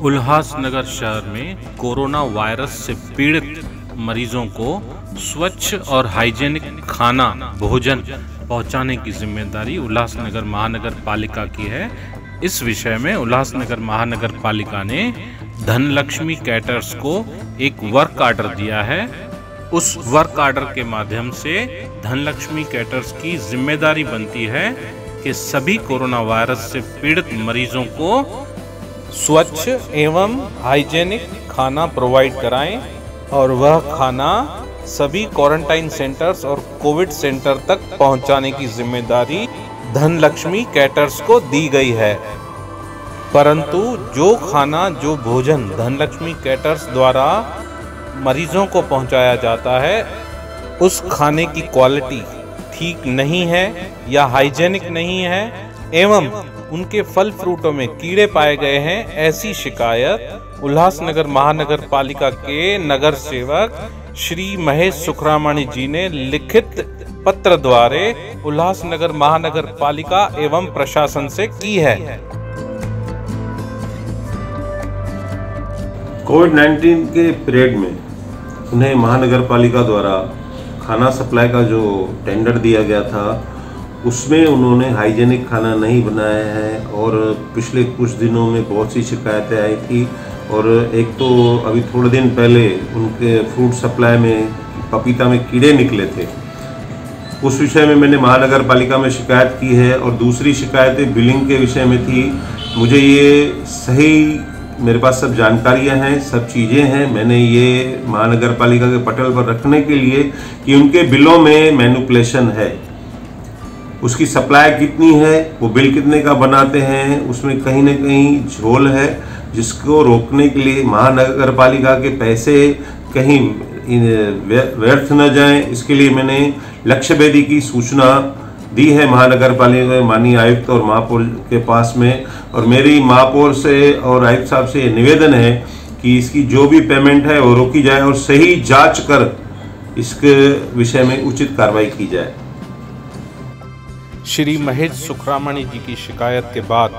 उल्लासनगर शहर में corona virus से पीड़ित मरीजों को स्वच्छ और हाइजेनिक खाना भोजन पहुंचाने की जिम्मेदारी उल्लासनगर महानगर पालिका की है। इस विषय में उल्लासनगर महानगर पालिका ने धनलक्ष्मी कैटर्स को एक वर्क आर्डर दिया है। उस वर्क आर्डर के माध्यम से धनलक्ष्मी कैटर्स की जिम्मेदारी बनती है कि सभी कोरोना वायरस से पीड़ित मरीजों को स्वच्छ एवं हाइजेनिक खाना प्रोवाइड कराएं और वह खाना सभी क्वारंटाइन सेंटर्स और कोविड सेंटर तक पहुंचाने की जिम्मेदारी धनलक्ष्मी कैटर्स को दी गई है। परंतु जो खाना जो भोजन धनलक्ष्मी कैटर्स द्वारा मरीजों को पहुंचाया जाता है उस खाने की क्वालिटी ठीक नहीं है या हाइजेनिक नहीं है एवं उनके फल फ्रूटों में कीड़े पाए गए हैं, ऐसी शिकायत उल्लासनगर महानगर पालिका के नगर सेवक श्री महेश सुखरामणी जी ने लिखित पत्र द्वारा उल्लासनगर महानगर पालिका एवं प्रशासन से की है। कोविड-19 के पीरियड में उन्हें महानगर पालिका द्वारा खाना सप्लाई का जो टेंडर दिया गया था उसमें उन्होंने हाइजेनिक खाना नहीं बनाया है और पिछले कुछ दिनों में बहुत सी शिकायतें आई थी। और एक तो अभी थोड़े दिन पहले उनके फ्रूट सप्लाई में पपीता में कीड़े निकले थे, उस विषय में मैंने महानगर पालिका में शिकायत की है। और दूसरी शिकायतें बिलिंग के विषय में थी। मुझे ये सही मेरे पास सब जानकारियां हैं, सब चीज़ें हैं। मैंने ये महानगर पालिका के पटल पर रखने के लिए कि उनके बिलों में मैनिपुलेशन है, उसकी सप्लाई कितनी है, वो बिल कितने का बनाते हैं, उसमें कहीं ना कहीं झोल है, जिसको रोकने के लिए महानगर पालिका के पैसे कहीं व्यर्थ न जाएं, इसके लिए मैंने लक्ष्य भेदी की सूचना दी है महानगर पालिका के माननीय आयुक्त और महापौर के पास में। और मेरी महापौर से और आयुक्त साहब से निवेदन है कि इसकी जो भी पेमेंट है वो रोकी जाए और सही जांच कर इसके विषय में उचित कार्रवाई की जाए। श्री महेश सुखरामणी जी की शिकायत के बाद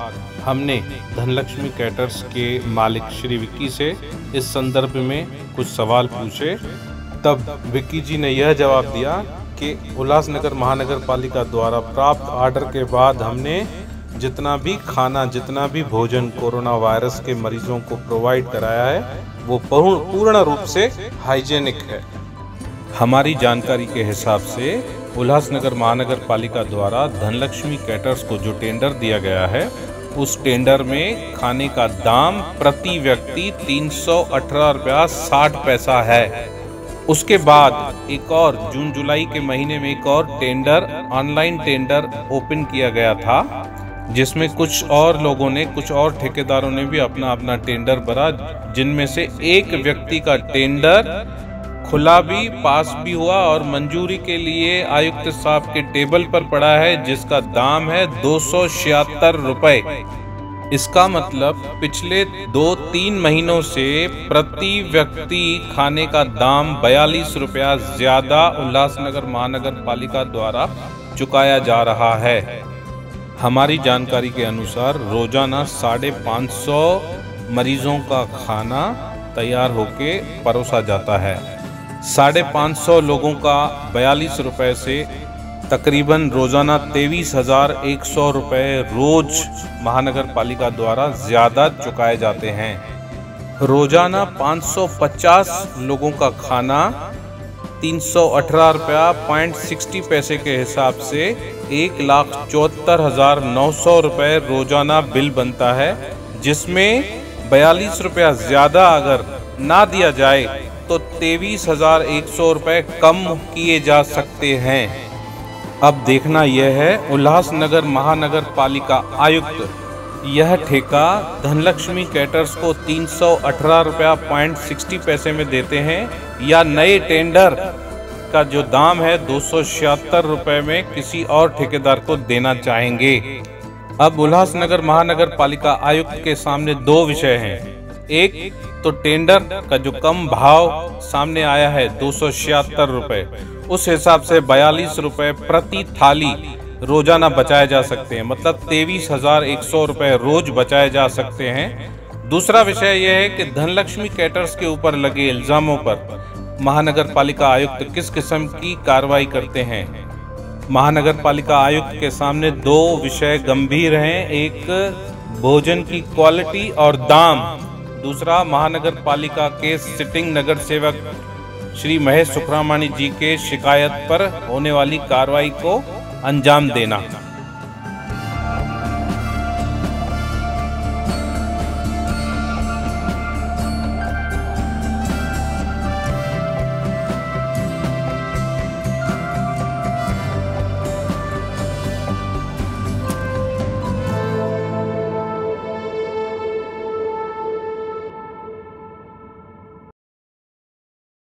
हमने धनलक्ष्मी कैटर्स के मालिक श्री विक्की से इस संदर्भ में कुछ सवाल पूछे। तब विक्की जी ने यह जवाब दिया कि उल्लासनगर महानगर पालिका द्वारा प्राप्त आर्डर के बाद हमने जितना भी खाना जितना भी भोजन कोरोना वायरस के मरीजों को प्रोवाइड कराया है वो पूर्ण रूप से हाइजेनिक है। हमारी जानकारी के हिसाब से उल्लासनगर महानगर पालिका द्वारा धनलक्ष्मी कैटर्स को जो टेंडर दिया गया है उस टेंडर में खाने का दाम प्रति व्यक्ति 318 रुपया 60 पैसा है। उसके बाद एक और जून जुलाई के महीने में एक और टेंडर ऑनलाइन टेंडर ओपन किया गया था, जिसमें कुछ और लोगों ने कुछ और ठेकेदारों ने भी अपना अपना टेंडर भरा, जिनमें से एक व्यक्ति का टेंडर खुला भी पास भी हुआ और मंजूरी के लिए आयुक्त साहब के टेबल पर पड़ा है, जिसका दाम है 276 रुपए। इसका मतलब पिछले 2-3 महीनों से प्रति व्यक्ति खाने का दाम 42 रुपया ज्यादा उल्लासनगर महानगर पालिका द्वारा चुकाया जा रहा है। हमारी जानकारी के अनुसार रोजाना 550 मरीजों का खाना तैयार होके परोसा जाता है। 550 लोगों का 42 रुपए से तकरीबन रोजाना 23,100 रुपए रोज महानगर पालिका द्वारा ज्यादा चुकाए जाते हैं। रोजाना 550 लोगों का खाना 318 रुपया 60 पैसे के हिसाब से 1,74,900 रुपए रोजाना बिल बनता है, जिसमें 42 रुपया ज्यादा अगर ना दिया जाए तो 23,100 रुपए कम किए जा सकते हैं। अब देखना यह है उल्लासनगर महानगर पालिका आयुक्त यह ठेका धनलक्ष्मी कैटर्स को 318 रुपया 60 पैसे में देते हैं या नए टेंडर का जो दाम है 276 रुपए में किसी और ठेकेदार को देना चाहेंगे। अब उल्लासनगर महानगर पालिका आयुक्त के सामने दो विषय हैं। एक तो टेंडर का जो कम भाव सामने आया है 276 रुपए, उस हिसाब से 42 रुपए प्रति थाली रोजाना बचाए जा सकते हैं, मतलब 23,100 रुपए रोज बचाए जा सकते हैं। दूसरा विषय यह है कि धनलक्ष्मी कैटर्स के ऊपर लगे इल्जामों पर महानगर पालिका आयुक्त किस किस्म की कार्रवाई करते हैं। महानगर पालिका आयुक्त के सामने दो विषय गंभीर हैं, एक भोजन की क्वालिटी और दाम, दूसरा महानगर पालिका के सिटिंग नगर सेवक श्री महेश सुखरामानी जी के शिकायत पर होने वाली कार्रवाई को अंजाम देना।